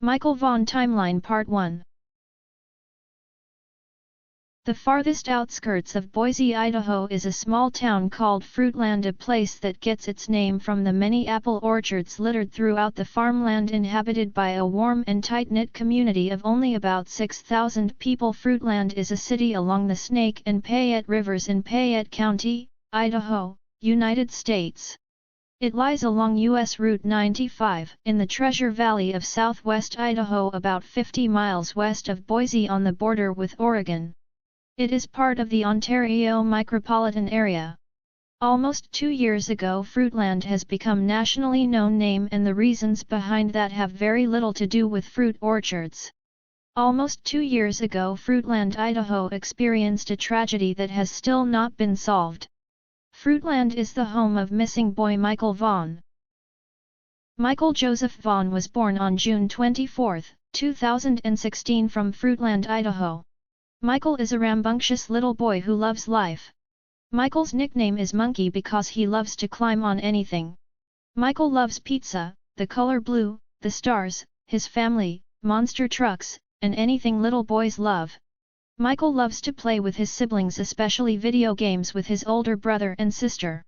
Michael Vaughn Timeline Part 1. The farthest outskirts of Boise, Idaho is a small town called Fruitland, a place that gets its name from the many apple orchards littered throughout the farmland inhabited by a warm and tight-knit community of only about 6,000 people. Fruitland is a city along the Snake and Payette Rivers in Payette County, Idaho, United States. It lies along U.S. Route 95 in the Treasure Valley of southwest Idaho, about 50 miles west of Boise on the border with Oregon. It is part of the Ontario micropolitan area. Almost 2 years ago, Fruitland has become nationally known name, and the reasons behind that have very little to do with fruit orchards. Almost 2 years ago, Fruitland, Idaho experienced a tragedy that has still not been solved. Fruitland is the home of missing boy Michael Vaughn. Michael Joseph Vaughn was born on June 24, 2016 from Fruitland, Idaho. Michael is a rambunctious little boy who loves life. Michael's nickname is Monkey because he loves to climb on anything. Michael loves pizza, the color blue, the stars, his family, monster trucks, and anything little boys love. Michael loves to play with his siblings, especially video games with his older brother and sister.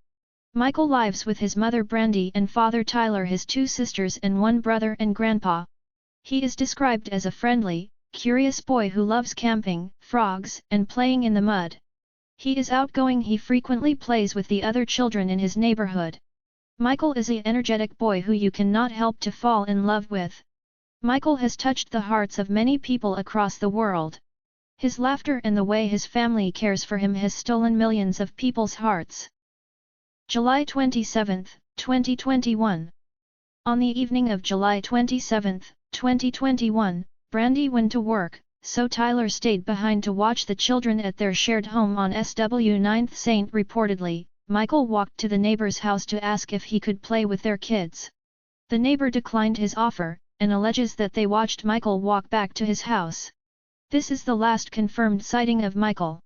Michael lives with his mother Brandy and father Tyler, his 2 sisters and 1 brother and grandpa. He is described as a friendly, curious boy who loves camping, frogs, and playing in the mud. He is outgoing. He frequently plays with the other children in his neighborhood. Michael is an energetic boy who you cannot help to fall in love with. Michael has touched the hearts of many people across the world. His laughter and the way his family cares for him has stolen millions of people's hearts. July 27, 2021. On the evening of July 27, 2021, Brandy went to work, so Tyler stayed behind to watch the children at their shared home on SW 9th St. Reportedly, Michael walked to the neighbor's house to ask if he could play with their kids. The neighbor declined his offer, and alleges that they watched Michael walk back to his house. This is the last confirmed sighting of Michael.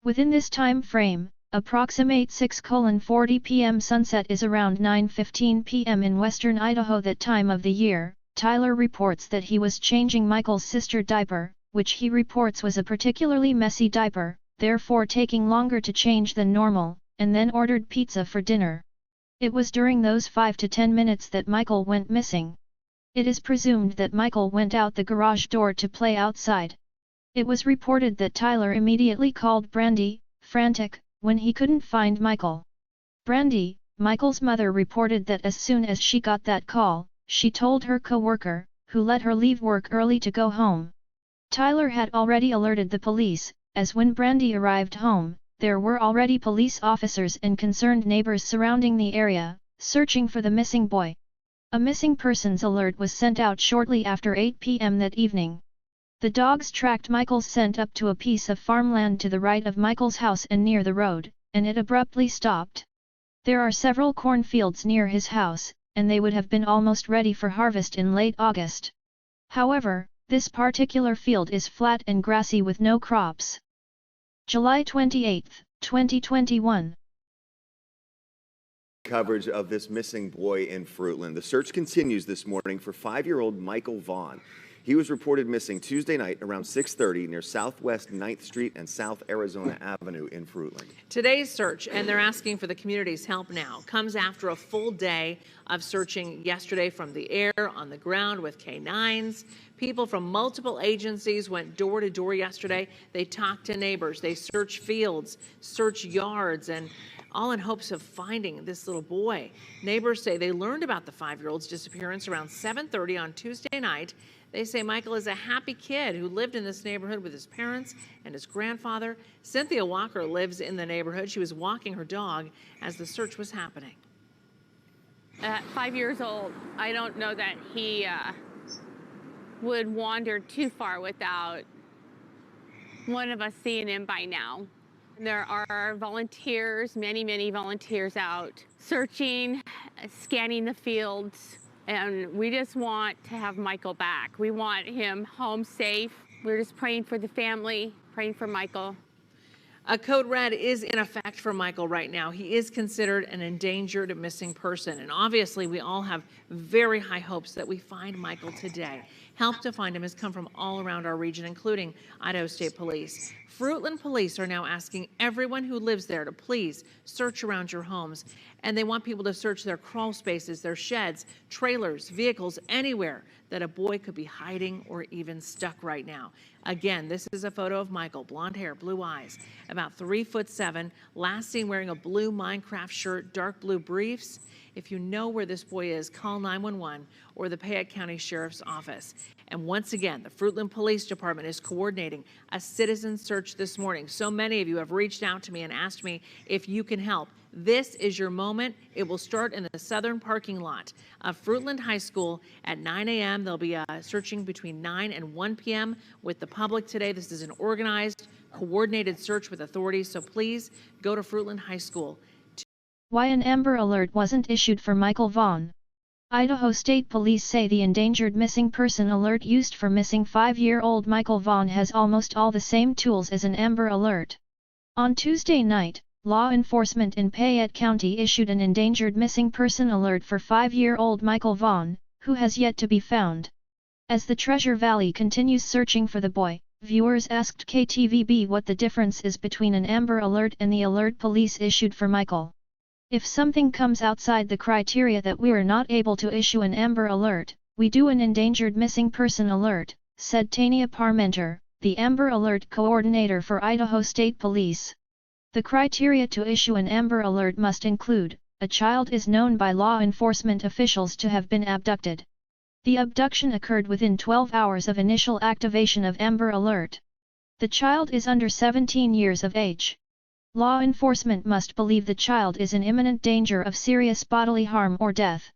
Within this time frame, approximate 6:40 p.m. sunset is around 9:15 p.m. in western Idaho. That time of the year, Tyler reports that he was changing Michael's sister diaper, which he reports was a particularly messy diaper, therefore taking longer to change than normal, and then ordered pizza for dinner. It was during those 5 to 10 minutes that Michael went missing. It is presumed that Michael went out the garage door to play outside. It was reported that Tyler immediately called Brandy, frantic, when he couldn't find Michael. Brandy, Michael's mother, reported that as soon as she got that call, she told her co-worker, who let her leave work early to go home. Tyler had already alerted the police, as when Brandy arrived home, there were already police officers and concerned neighbors surrounding the area, searching for the missing boy. A missing persons alert was sent out shortly after 8 p.m. that evening. The dogs tracked Michael's scent up to a piece of farmland to the right of Michael's house and near the road, and it abruptly stopped. There are several cornfields near his house, and they would have been almost ready for harvest in late August. However, this particular field is flat and grassy with no crops. July 28, 2021. Coverage of this missing boy in Fruitland. The search continues this morning for 5-year-old Michael Vaughn. He was reported missing Tuesday night around 6:30 near Southwest 9th Street and South Arizona Avenue in Fruitland. Today's search, and they're asking for the community's help now, comes after a full day of searching yesterday from the air, on the ground with K9s. People from multiple agencies went door to door yesterday. They talked to neighbors, they searched fields, searched yards, and all in hopes of finding this little boy. Neighbors say they learned about the 5-year-old's disappearance around 7:30 on Tuesday night. They say Michael is a happy kid who lived in this neighborhood with his parents and his grandfather. Cynthia Walker lives in the neighborhood. She was walking her dog as the search was happening. At 5 years old, I don't know that he would wander too far without one of us seeing him by now. There are volunteers, many volunteers out searching, scanning the fields. And we just want to have Michael back. We want him home safe. We're just praying for the family, praying for Michael. A code red is in effect for Michael right now. He is considered an endangered missing person. And obviously, we all have very high hopes that we find Michael today. Help to find him has come from all around our region, including Idaho State Police. Fruitland Police are now asking everyone who lives there to please search around your homes. And they want people to search their crawl spaces, their sheds, trailers, vehicles, anywhere that a boy could be hiding or even stuck right now. Again, this is a photo of Michael, blonde hair, blue eyes, about 3'7", last seen wearing a blue Minecraft shirt, dark blue briefs. If you know where this boy is, call 911 or the Payette County Sheriff's Office. And once again, the Fruitland Police Department is coordinating a citizen search this morning. So many of you have reached out to me and asked me if you can help. This is your moment. It will start in the southern parking lot of Fruitland High School at 9 a.m. They'll be searching between 9 and 1 p.m. with the public today. This is an organized, coordinated search with authorities, so please go to Fruitland High School. Why an Amber Alert wasn't issued for Michael Vaughn? Idaho State Police say the endangered missing person alert used for missing 5-year-old Michael Vaughn has almost all the same tools as an Amber Alert. On Tuesday night, law enforcement in Payette County issued an endangered missing person alert for 5-year-old Michael Vaughn, who has yet to be found. As the Treasure Valley continues searching for the boy, viewers asked KTVB what the difference is between an Amber Alert and the alert police issued for Michael. If something comes outside the criteria that we're not able to issue an Amber Alert, we do an endangered missing person alert, said Tania Parmenter, the Amber Alert coordinator for Idaho State Police. The criteria to issue an Amber Alert must include, a child is known by law enforcement officials to have been abducted. The abduction occurred within 12 hours of initial activation of Amber Alert. The child is under 17 years of age. Law enforcement must believe the child is in imminent danger of serious bodily harm or death.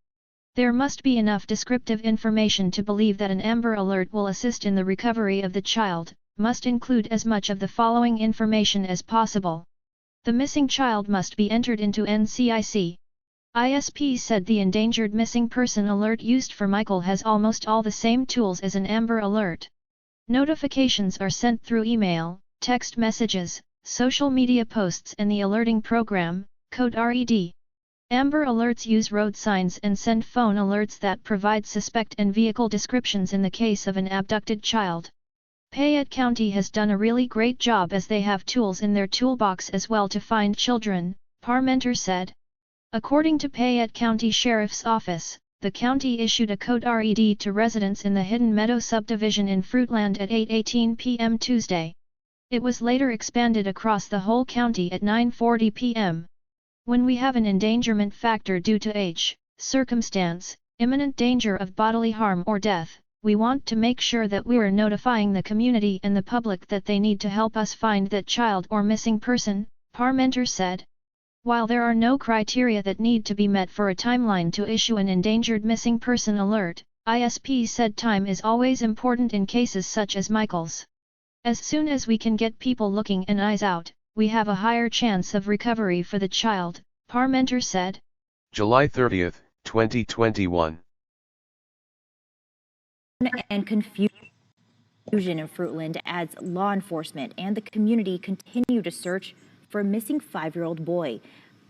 There must be enough descriptive information to believe that an Amber Alert will assist in the recovery of the child, must include as much of the following information as possible. The missing child must be entered into NCIC. ISP said the endangered missing person alert used for Michael has almost all the same tools as an Amber Alert. Notifications are sent through email, text messages, social media posts and the alerting program, code RED. Amber Alerts use road signs and send phone alerts that provide suspect and vehicle descriptions in the case of an abducted child. Payette County has done a really great job as they have tools in their toolbox as well to find children, Parmenter said. According to Payette County Sheriff's Office, the county issued a code RED to residents in the Hidden Meadow subdivision in Fruitland at 8:18 p.m. Tuesday. It was later expanded across the whole county at 9:40 p.m. When we have an endangerment factor due to age, circumstance, imminent danger of bodily harm or death, we want to make sure that we are notifying the community and the public that they need to help us find that child or missing person, Parmenter said. While there are no criteria that need to be met for a timeline to issue an endangered missing person alert, ISP said time is always important in cases such as Michael's. As soon as we can get people looking and eyes out, we have a higher chance of recovery for the child, Parmenter said. July 30, 2021. And confusion in Fruitland as law enforcement and the community continue to search for a missing 5-year-old boy.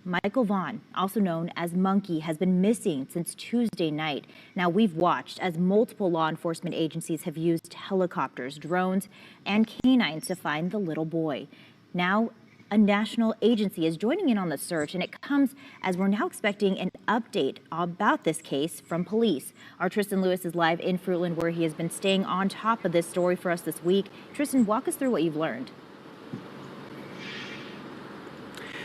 Michael Vaughn, also known as Monkey, has been missing since Tuesday night. Now, we've watched as multiple law enforcement agencies have used helicopters, drones, and canines to find the little boy. Now, a national agency is joining in on the search, and it comes as we're now expecting an update about this case from police. Our Tristan Lewis is live in Fruitland, where he has been staying on top of this story for us this week. Tristan, walk us through what you've learned.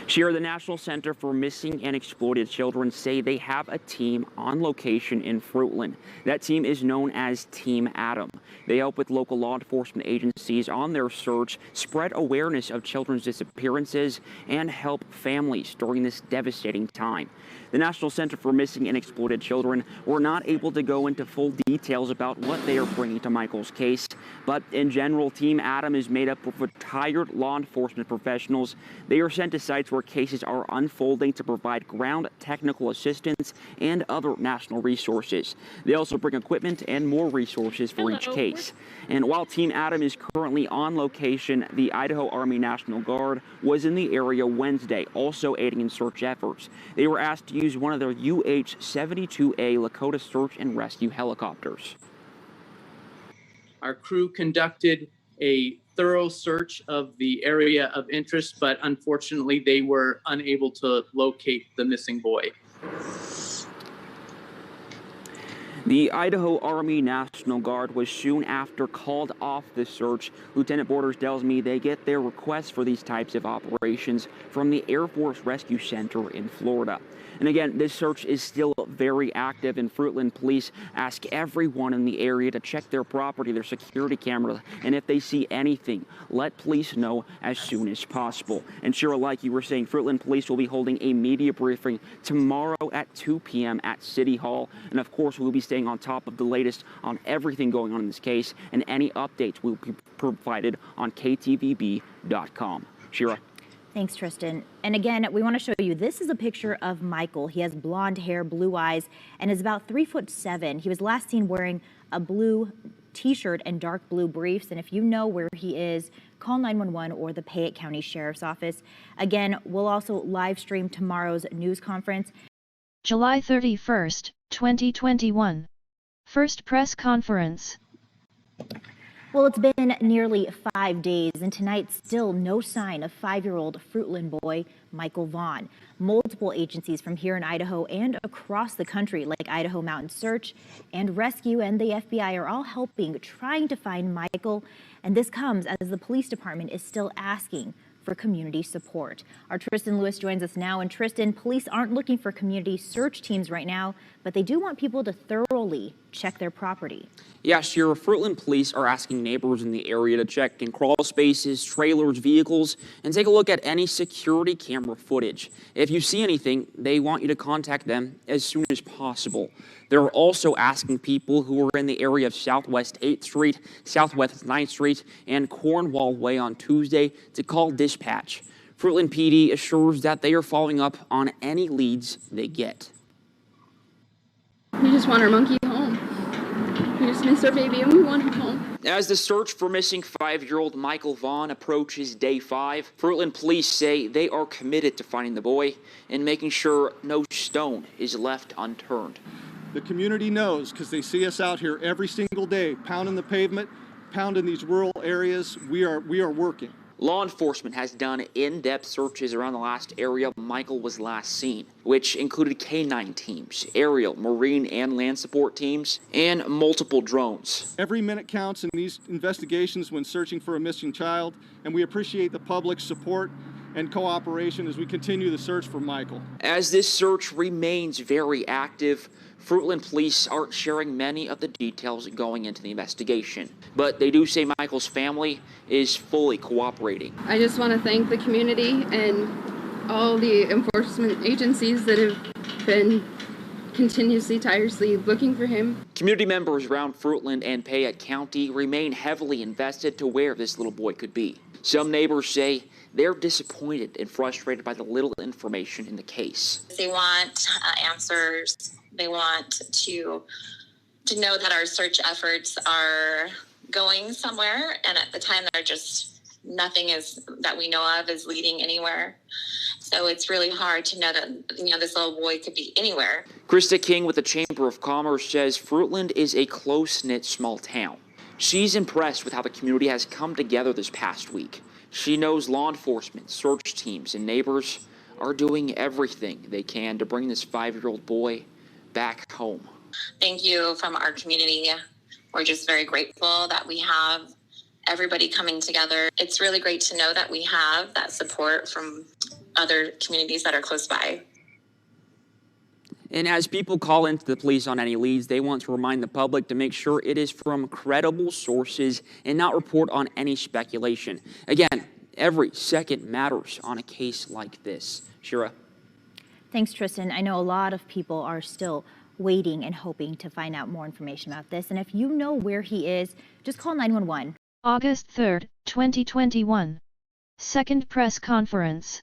Shira, the National Center for Missing and Exploited Children say they have a team on location in Fruitland. That team is known as Team Adam. They help with local law enforcement agencies on their search, spread awareness of children's disappearances, and help families during this devastating time. The National Center for Missing and Exploited Children were not able to go into full details about what they are bringing to Michael's case, but in general, Team Adam is made up of retired law enforcement professionals. They are sent to sites where where cases are unfolding to provide ground technical assistance and other national resources. They also bring equipment and more resources for each case. And while Team Adam is currently on location, the Idaho Army National Guard was in the area Wednesday, also aiding in search efforts. They were asked to use one of their UH-72A Lakota search and rescue helicopters. Our crew conducted a thorough search of the area of interest, but unfortunately they were unable to locate the missing boy. The Idaho Army National Guard was soon after called off the search. Lieutenant Borders tells me they get their requests for these types of operations from the Air Force Rescue Center in Florida. And again, this search is still very active, and Fruitland police ask everyone in the area to check their property, their security cameras, and if they see anything, let police know as soon as possible. And Shira, like you were saying, Fruitland police will be holding a media briefing tomorrow at 2 p.m. at City Hall. And of course, we'll be staying on top of the latest on everything going on in this case, and any updates will be provided on KTVB.com. Shira. Thanks, Tristan. And again, we want to show you, this is a picture of Michael. He has blonde hair, blue eyes, and is about 3'7". He was last seen wearing a blue t-shirt and dark blue briefs. And if you know where he is, call 911 or the Payette County Sheriff's Office. Again, we'll also live stream tomorrow's news conference. July 31st, 2021. First press conference. Well, it's been nearly 5 days, and tonight still no sign of 5-year-old Fruitland boy Michael Vaughn. Multiple agencies from here in Idaho and across the country, like Idaho Mountain Search and Rescue and the FBI, are all helping, trying to find Michael. And this comes as the police department is still asking for community support. Our Tristan Lewis joins us now. And Tristan, police aren't looking for community search teams right now, but they do want people to thoroughly check their property. Yeah, Shira, Fruitland police are asking neighbors in the area to check in crawl spaces, trailers, vehicles, and take a look at any security camera footage. If you see anything, they want you to contact them as soon as possible. They're also asking people who are in the area of Southwest 8th Street, Southwest 9th Street, and Cornwall Way on Tuesday to call dispatch. Fruitland PD assures that they are following up on any leads they get. We just want our monkey home. We just miss our baby and we want him home. As the search for missing 5-year-old Michael Vaughn approaches day 5, Fruitland police say they are committed to finding the boy and making sure no stone is left unturned. The community knows, because they see us out here every single day, pounding the pavement, pounding these rural areas. We are working. Law enforcement has done in-depth searches around the last area Michael was last seen, which included K9 teams, aerial, marine, and land support teams, and multiple drones. Every minute counts in these investigations when searching for a missing child, and we appreciate the public's support and cooperation as we continue the search for Michael. As this search remains very active, Fruitland police aren't sharing many of the details going into the investigation, but they do say Michael's family is fully cooperating. I just want to thank the community and all the enforcement agencies that have been continuously, tirelessly looking for him. Community members around Fruitland and Payette County remain heavily invested to where this little boy could be. Some neighbors say they're disappointed and frustrated by the little information in the case. They want answers. They want to know that our search efforts are going somewhere, and at the time they're just nothing is that we know of is leading anywhere. So it's really hard to know that this little boy could be anywhere. Krista King with the Chamber of Commerce says Fruitland is a close-knit small town. She's impressed with how the community has come together this past week. She knows law enforcement, search teams, and neighbors are doing everything they can to bring this 5-year-old boy back home. Thank you from our community. We're just very grateful that we have everybody coming together. It's really great to know that we have that support from other communities that are close by. And as people call into the police on any leads, they want to remind the public to make sure it is from credible sources and not report on any speculation. Again, every second matters on a case like this. Shira. Thanks, Tristan. I know a lot of people are still waiting and hoping to find out more information about this. And if you know where he is, just call 911. August 3rd, 2021. Second press conference.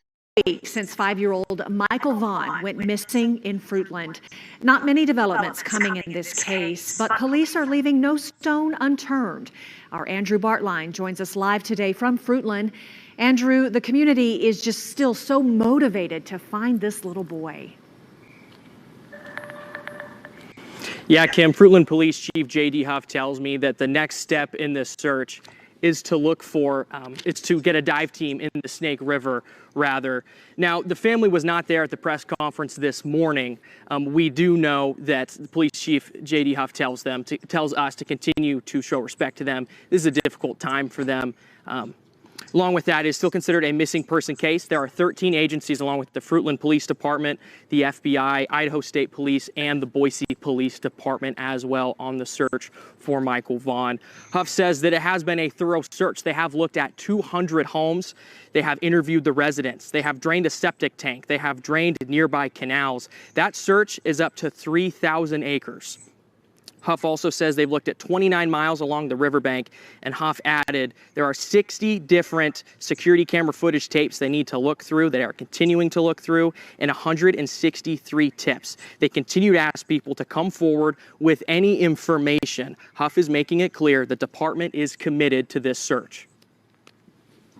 since 5-year-old Michael Vaughn went missing in Fruitland. Not many developments coming in this case, but police are leaving no stone unturned. Our Andrew Bartline joins us live today from Fruitland. Andrew, the community is just still so motivated to find this little boy. Yeah, Kim, Fruitland Police Chief J.D. Huff tells me that the next step in this search is to look for, it's to get a dive team in the Snake River, rather. Now, the family was not there at the press conference this morning. We do know that the Police Chief J.D. Huff tells us to continue to show respect to them. This is a difficult time for them. Along with that, it is still considered a missing person case. There are 13 agencies, along with the Fruitland Police Department, the FBI, Idaho State Police, and the Boise Police Department as well on the search for Michael Vaughn. Huff says that it has been a thorough search. They have looked at 200 homes. They have interviewed the residents. They have drained a septic tank. They have drained nearby canals. That search is up to 3,000 acres. Huff also says they've looked at 29 miles along the riverbank, and Huff added there are 60 different security camera footage tapes they need to look through, they are continuing to look through, and 163 tips. They continue to ask people to come forward with any information. Huff is making it clear the department is committed to this search.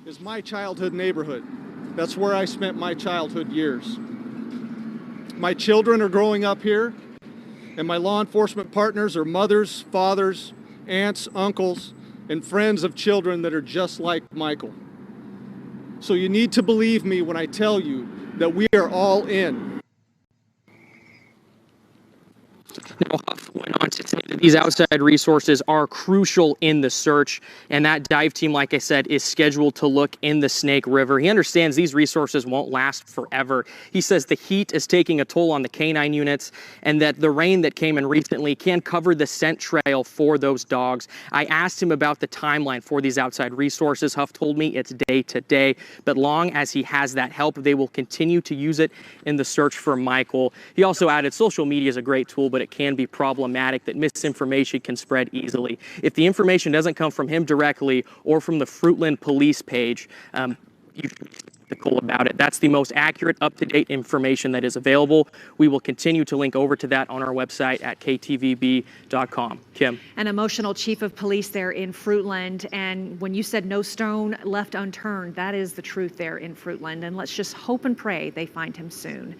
Is my childhood neighborhood. That's where I spent my childhood years. My children are growing up here, and my law enforcement partners are mothers, fathers, aunts, uncles, and friends of children that are just like Michael. So you need to believe me when I tell you that we are all in. Now, Huff went on to say that these outside resources are crucial in the search, and that dive team, like I said, is scheduled to look in the Snake River. He understands these resources won't last forever. He says the heat is taking a toll on the canine units, and that the rain that came in recently can cover the scent trail for those dogs. I asked him about the timeline for these outside resources. Huff told me it's day to day, but long as he has that help, they will continue to use it in the search for Michael. He also added social media is a great tool, but it can be problematic, that misinformation can spread easily. If the information doesn't come from him directly or from the Fruitland police page, you should be skeptical about it. That's the most accurate, up-to-date information that is available. We will continue to link over to that on our website at ktvb.com. Kim. An emotional chief of police there in Fruitland, and when you said no stone left unturned, that is the truth there in Fruitland, and let's just hope and pray they find him soon.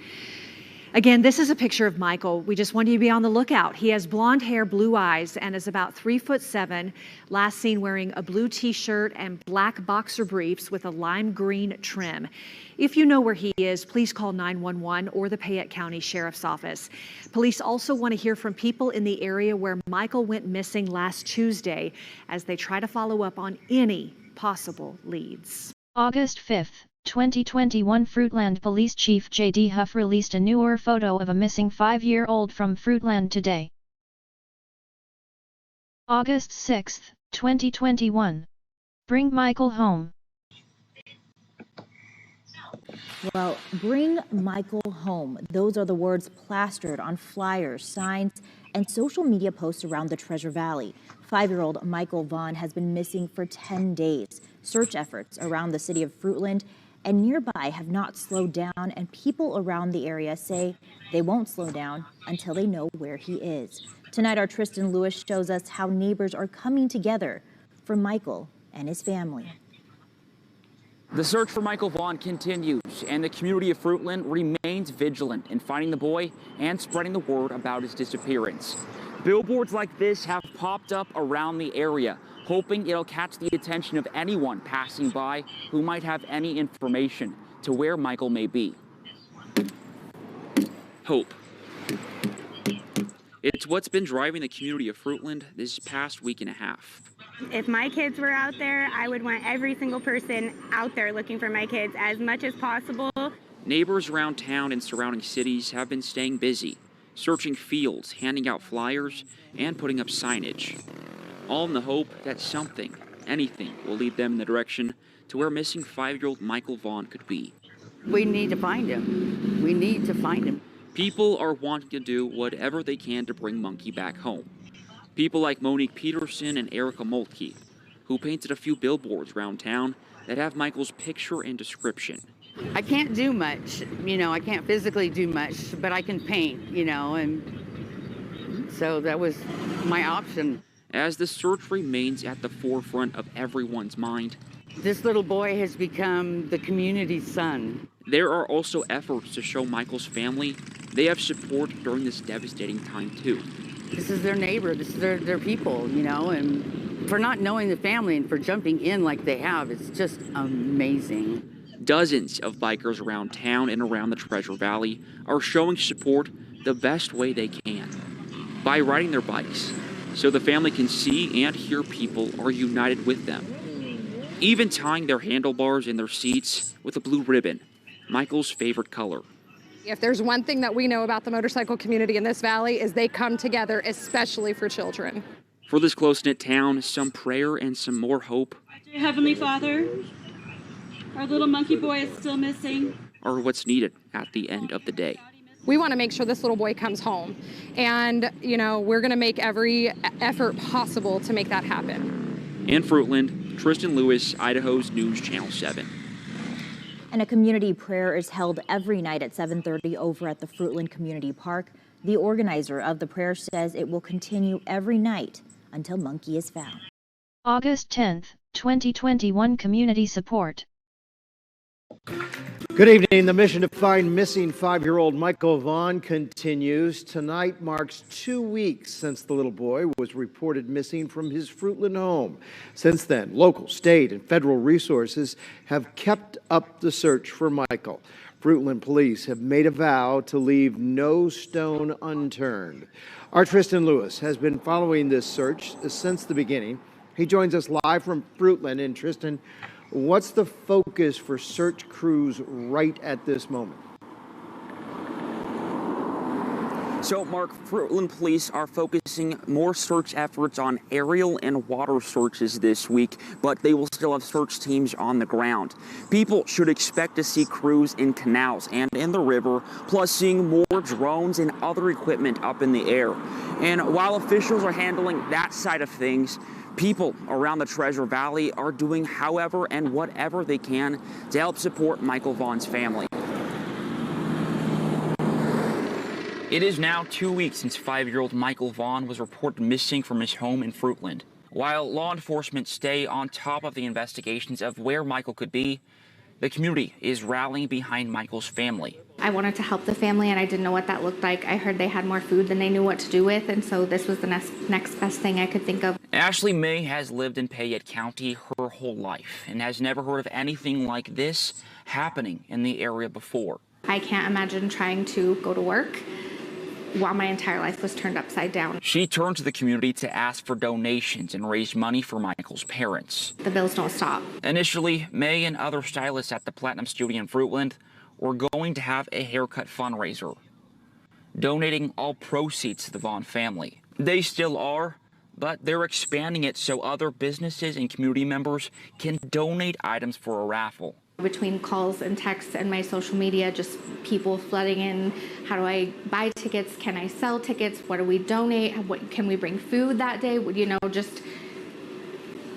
Again, this is a picture of Michael. We just want you to be on the lookout. He has blonde hair, blue eyes, and is about 3'7", last seen wearing a blue t-shirt and black boxer briefs with a lime green trim. If you know where he is, please call 911 or the Payette County Sheriff's Office. Police also want to hear from people in the area where Michael went missing last Tuesday as they try to follow up on any possible leads. August 5th. 2021 Fruitland Police Chief J.D. Huff released a newer photo of a missing 5-year-old from Fruitland today. August 6th, 2021. Bring Michael home. Well, bring Michael home. Those are the words plastered on flyers, signs, and social media posts around the Treasure Valley. 5-year-old Michael Vaughn has been missing for 10 days. Search efforts around the city of Fruitland and nearby have not slowed down, and people around the area say they won't slow down until they know where he is. Tonight, our Tristan Lewis shows us how neighbors are coming together for Michael and his family. The search for Michael Vaughn continues, and the community of Fruitland remains vigilant in finding the boy and spreading the word about his disappearance. Billboards like this have popped up around the area, hoping it'll catch the attention of anyone passing by who might have any information to where Michael may be. Hope. It's what's been driving the community of Fruitland this past week and a half. If my kids were out there, I would want every single person out there looking for my kids as much as possible. Neighbors around town and surrounding cities have been staying busy, searching fields, handing out flyers, and putting up signage. All in the hope that something, anything, will lead them in the direction to where missing 5-year-old Michael Vaughn could be. We need to find him. We need to find him. People are wanting to do whatever they can to bring Monkey back home. People like Monique Peterson and Erica Moltke, who painted a few billboards around town that have Michael's picture and description. I can't do much, I can't physically do much, but I can paint, and so that was my option. As the search remains at the forefront of everyone's mind, this little boy has become the community's son. There are also efforts to show Michael's family they have support during this devastating time too. This is their neighbor, this is their people, and for not knowing the family and for jumping in like they have, it's just amazing. Dozens of bikers around town and around the Treasure Valley are showing support the best way they can by riding their bikes so the family can see and hear people are united with them. Even tying their handlebars in their seats with a blue ribbon, Michael's favorite color. If there's one thing that we know about the motorcycle community in this valley is they come together, especially for children. For this close-knit town, some prayer and some more hope. Dear Heavenly Father, our little monkey boy is still missing. Are what's needed at the end of the day. We want to make sure this little boy comes home. And, we're going to make every effort possible to make that happen. In Fruitland, Tristan Lewis, Idaho's News Channel 7. And a community prayer is held every night at 7:30 over at the Fruitland Community Park. The organizer of the prayer says it will continue every night until Monkey is found. August 10th, 2021 Community Support. Good evening. The mission to find missing 5-year-old Michael Vaughn continues. Tonight marks 2 weeks since the little boy was reported missing from his Fruitland home. Since then, local, state, and federal resources have kept up the search for Michael. Fruitland police have made a vow to leave no stone unturned. Our Tristan Lewis has been following this search since the beginning. He joins us live from Fruitland. And Tristan, what's the focus for search crews right at this moment? So, Mark, Fruitland police are focusing more search efforts on aerial and water searches this week, but they will still have search teams on the ground. People should expect to see crews in canals and in the river, plus seeing more drones and other equipment up in the air. And while officials are handling that side of things, people around the Treasure Valley are doing however and whatever they can to help support Michael Vaughn's family. It is now 2 weeks since 5-year-old Michael Vaughn was reported missing from his home in Fruitland. While law enforcement stay on top of the investigations of where Michael could be, the community is rallying behind Michael's family. I wanted to help the family, and I didn't know what that looked like. I heard they had more food than they knew what to do with, and so this was the next best thing I could think of. Ashley May has lived in Payette County her whole life and has never heard of anything like this happening in the area before. I can't imagine trying to go to work while my entire life was turned upside down. She turned to the community to ask for donations and raise money for Michael's parents. The bills don't stop. Initially, May and other stylists at the Platinum Studio in Fruitland were going to have a haircut fundraiser, donating all proceeds to the Vaughn family. They still are, but they're expanding it so other businesses and community members can donate items for a raffle. Between calls and texts and my social media, just people flooding in. How do I buy tickets? Can I sell tickets? What do we donate? What can we bring food that day? Just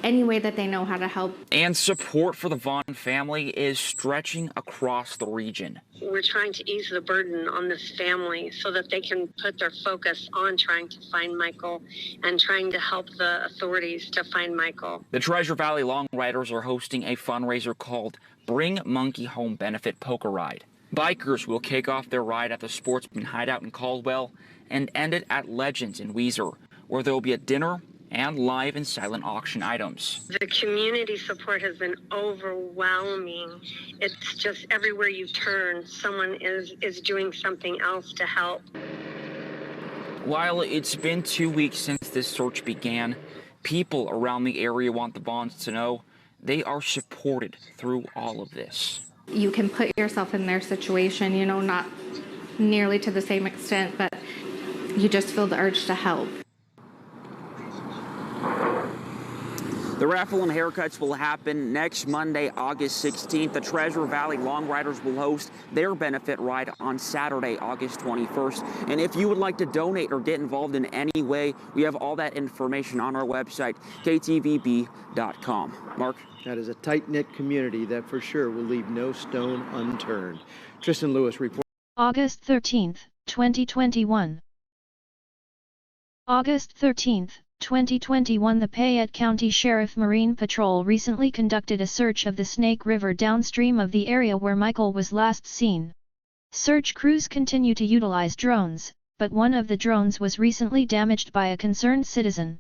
any way that they know how to help. And support for the Vaughn family is stretching across the region. We're trying to ease the burden on this family so that they can put their focus on trying to find Michael and trying to help the authorities to find Michael. The Treasure Valley Long Riders are hosting a fundraiser called Bring Monkey Home Benefit Poker Ride. Bikers will kick off their ride at the Sportsman Hideout in Caldwell and end it at Legends in Weiser, where there will be a dinner and live and silent auction items. The community support has been overwhelming. It's just everywhere you turn, someone is doing something else to help. While it's been 2 weeks since this search began, people around the area want the Vaughns to know they are supported through all of this. You can put yourself in their situation, not nearly to the same extent, but you just feel the urge to help. The raffle and haircuts will happen next Monday, August 16th. The Treasure Valley Long Riders will host their benefit ride on Saturday, August 21st. And if you would like to donate or get involved in any way, we have all that information on our website, ktvb.com. Mark? That is a tight-knit community that for sure will leave no stone unturned. Tristan Lewis reports. August 13th, 2021. August 13th, 2021. The Payette County Sheriff Marine Patrol recently conducted a search of the Snake River downstream of the area where Michael was last seen. Search crews continue to utilize drones, but one of the drones was recently damaged by a concerned citizen.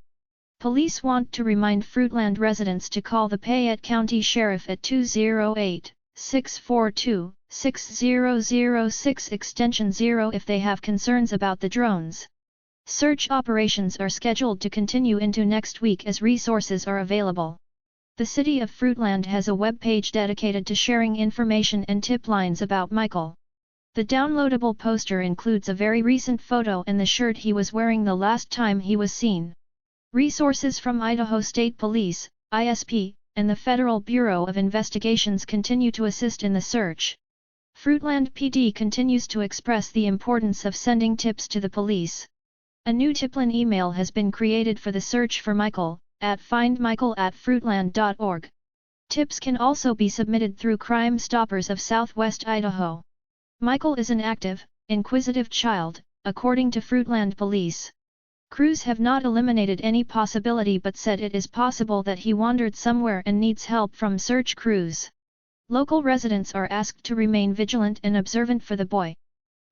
Police want to remind Fruitland residents to call the Payette County Sheriff at 208-642-6006 extension 0 if they have concerns about the drones. Search operations are scheduled to continue into next week as resources are available. The City of Fruitland has a web page dedicated to sharing information and tip lines about Michael. The downloadable poster includes a very recent photo and the shirt he was wearing the last time he was seen. Resources from Idaho State Police, ISP, and the Federal Bureau of Investigations continue to assist in the search. Fruitland PD continues to express the importance of sending tips to the police. A new tipline email has been created for the search for Michael, at findmichael@fruitland.org. Tips can also be submitted through Crime Stoppers of Southwest Idaho. Michael is an active, inquisitive child, according to Fruitland Police. Crews have not eliminated any possibility but said it is possible that he wandered somewhere and needs help from search crews. Local residents are asked to remain vigilant and observant for the boy.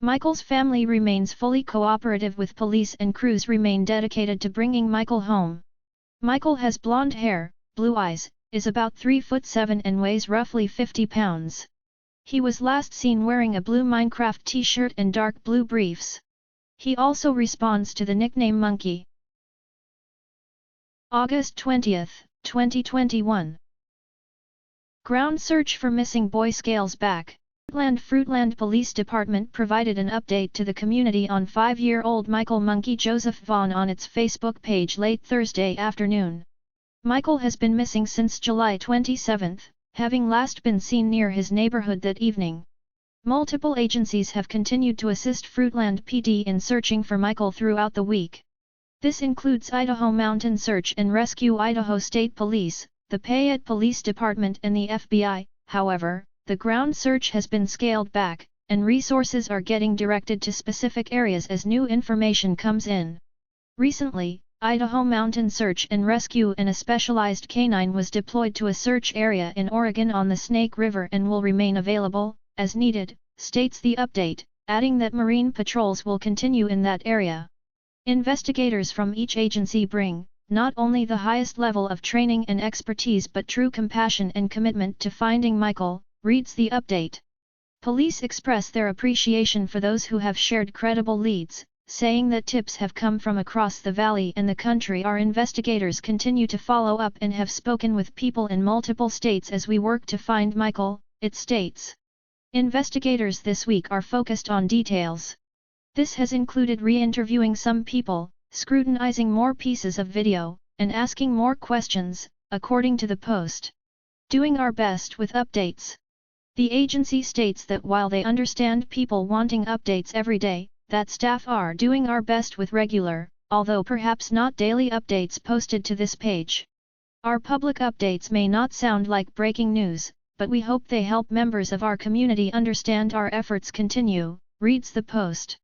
Michael's family remains fully cooperative with police and crews remain dedicated to bringing Michael home. Michael has blonde hair, blue eyes, is about 3'7" and weighs roughly 50 pounds. He was last seen wearing a blue Minecraft t-shirt and dark blue briefs. He also responds to the nickname Monkey. August 20th, 2021. Ground search for missing boy scales back. Fruitland Police Department provided an update to the community on 5-year-old Michael Monkey Joseph Vaughn on its Facebook page late Thursday afternoon. Michael has been missing since July 27, having last been seen near his neighborhood that evening. Multiple agencies have continued to assist Fruitland PD in searching for Michael throughout the week. This includes Idaho Mountain Search and Rescue, Idaho State Police, the Payette Police Department and the FBI. However, the ground search has been scaled back, and resources are getting directed to specific areas as new information comes in. Recently, Idaho Mountain Search and Rescue and a specialized canine was deployed to a search area in Oregon on the Snake River and will remain available, as needed, states the update, adding that marine patrols will continue in that area. Investigators from each agency bring, not only the highest level of training and expertise but true compassion and commitment to finding Michael, reads the update. Police express their appreciation for those who have shared credible leads, saying that tips have come from across the valley and the country. Our investigators continue to follow up and have spoken with people in multiple states as we work to find Michael, it states. Investigators this week are focused on details. This has included re-interviewing some people, scrutinizing more pieces of video, and asking more questions, according to the Post. Doing our best with updates. The agency states that while they understand people wanting updates every day, that staff are doing our best with regular, although perhaps not daily updates posted to this page. Our public updates may not sound like breaking news, but we hope they help members of our community understand our efforts continue, reads the Post.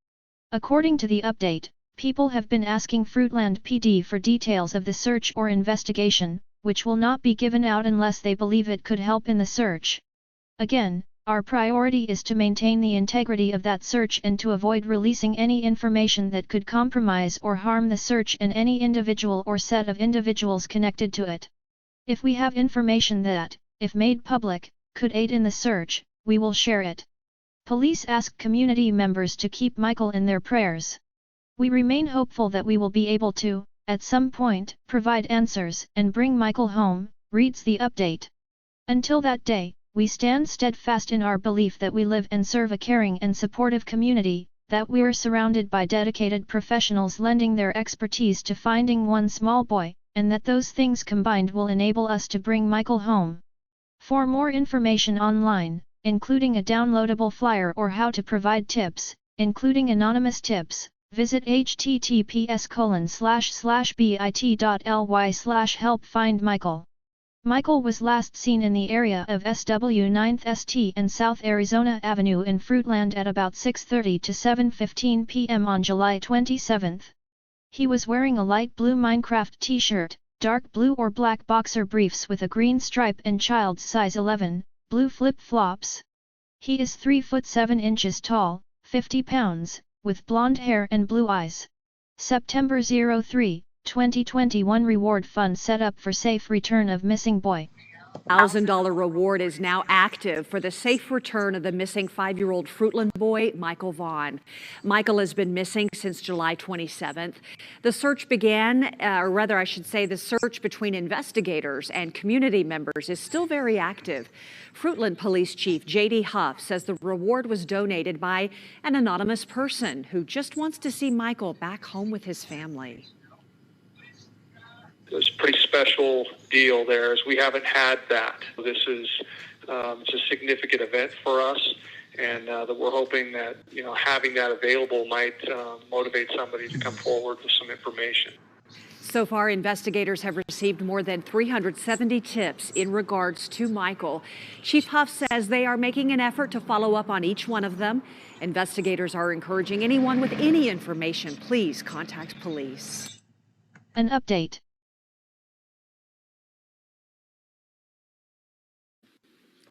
According to the update, people have been asking Fruitland PD for details of the search or investigation, which will not be given out unless they believe it could help in the search. Again, our priority is to maintain the integrity of that search and to avoid releasing any information that could compromise or harm the search and any individual or set of individuals connected to it. If we have information that, if made public, could aid in the search, we will share it. Police ask community members to keep Michael in their prayers. We remain hopeful that we will be able to, at some point, provide answers and bring Michael home, reads the update. Until that day, we stand steadfast in our belief that we live and serve a caring and supportive community, that we're surrounded by dedicated professionals lending their expertise to finding one small boy, and that those things combined will enable us to bring Michael home. For more information online, including a downloadable flyer or how to provide tips, including anonymous tips, visit https://bit.ly/help-find-Michael. Michael was last seen in the area of SW 9th St and South Arizona Avenue in Fruitland at about 6:30 to 7:15 p.m. on July 27. He was wearing a light blue Minecraft t-shirt, dark blue or black boxer briefs with a green stripe and child's size 11, blue flip-flops. He is 3 foot 7 inches tall, 50 pounds, with blonde hair and blue eyes. September 03, 2021 reward fund set up for safe return of missing boy. $1,000 reward is now active for the safe return of the missing 5-year-old Fruitland boy, Michael Vaughn. Michael has been missing since July 27th. The search began, or rather I should say the search between investigators and community members is still very active. Fruitland Police Chief J.D. Huff says the reward was donated by an anonymous person who just wants to see Michael back home with his family. It was a pretty special deal there, as we haven't had that. This is it's a significant event for us, and that we're hoping that having that available might motivate somebody to come forward with some information. So far, investigators have received more than 370 tips in regards to Michael. Chief Huff says they are making an effort to follow up on each one of them. Investigators are encouraging anyone with any information, please contact police. An update.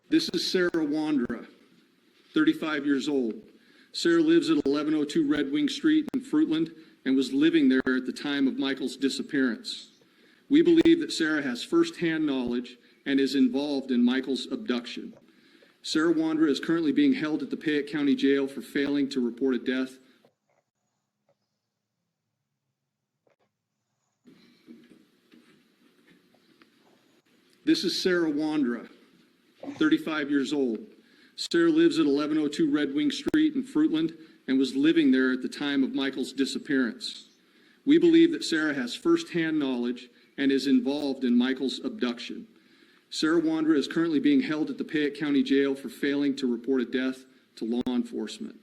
This is Sarah Wandra, 35 years old. Sarah lives at 1102 Red Wing Street in Fruitland and was living there at the time of Michael's disappearance. We believe that Sarah has firsthand knowledge and is involved in Michael's abduction. Sarah Wandra is currently being held at the Payette County Jail for failing to report a death. This is Sarah Wandra, 35 years old. Sarah lives at 1102 Red Wing Street in Fruitland and was living there at the time of Michael's disappearance. We believe that Sarah has firsthand knowledge and is involved in Michael's abduction. Sarah Wandra is currently being held at the Payette County Jail for failing to report a death to law enforcement.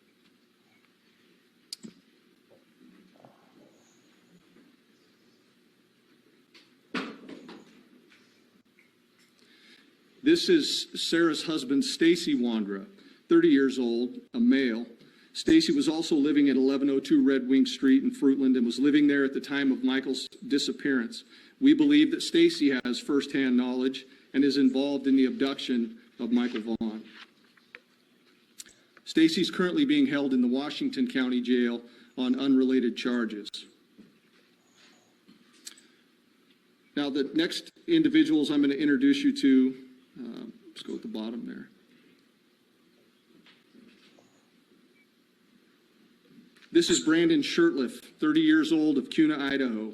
This is Sarah's husband, Stacy Wandra, 30 years old, a male. Stacy was also living at 1102 Red Wing Street in Fruitland and was living there at the time of Michael's disappearance. We believe that Stacy has firsthand knowledge and is involved in the abduction of Michael Vaughn. Stacy is currently being held in the Washington County Jail on unrelated charges. Now, the next individuals I'm going to introduce you to, let's go at the bottom there. This is Brandon Shirtliff, 30 years old, of Kuna, Idaho.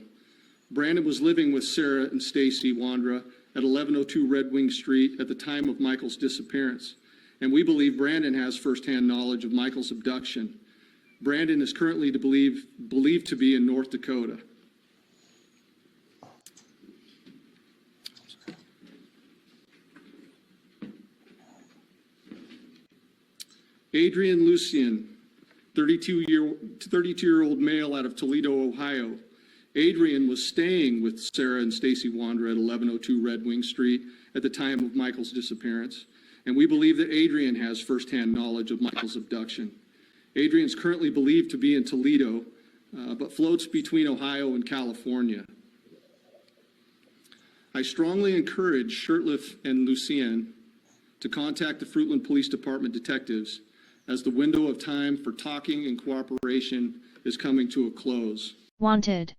Brandon was living with Sarah and Stacy Wandra at 1102 Red Wing Street at the time of Michael's disappearance, and we believe Brandon has firsthand knowledge of Michael's abduction. Brandon is currently believed to be in North Dakota. Adrian Lucien, 32-year-old male out of Toledo, Ohio. Adrian was staying with Sarah and Stacy Wandra at 1102 Red Wing Street at the time of Michael's disappearance, and we believe that Adrian has firsthand knowledge of Michael's abduction. Adrian is currently believed to be in Toledo, but floats between Ohio and California. I strongly encourage Shirtliff and Lucien to contact the Fruitland Police Department detectives as the window of time for talking and cooperation is coming to a close. Wanted.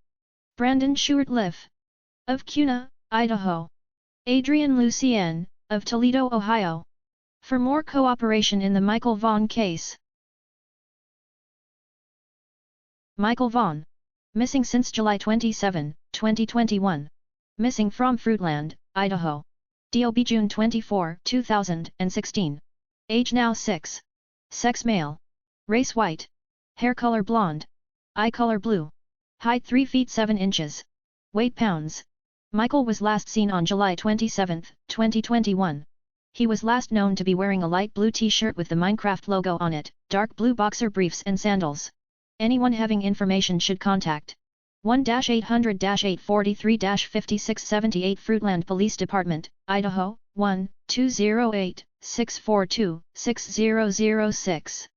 Brandon Shirtliff, of Kuna, Idaho. Adrian Lucien, of Toledo, Ohio. For more cooperation in the Michael Vaughn case. Michael Vaughn. Missing since July 27, 2021. Missing from Fruitland, Idaho. DOB June 24, 2016. Age now 6. Sex male. Race white. Hair color blonde. Eye color blue. Height 3 feet 7 inches. Weight pounds. Michael was last seen on July 27, 2021. He was last known to be wearing a light blue t-shirt with the Minecraft logo on it, dark blue boxer briefs and sandals. Anyone having information should contact 1-800-843-5678 Fruitland Police Department, Idaho, 1-208-642-6006.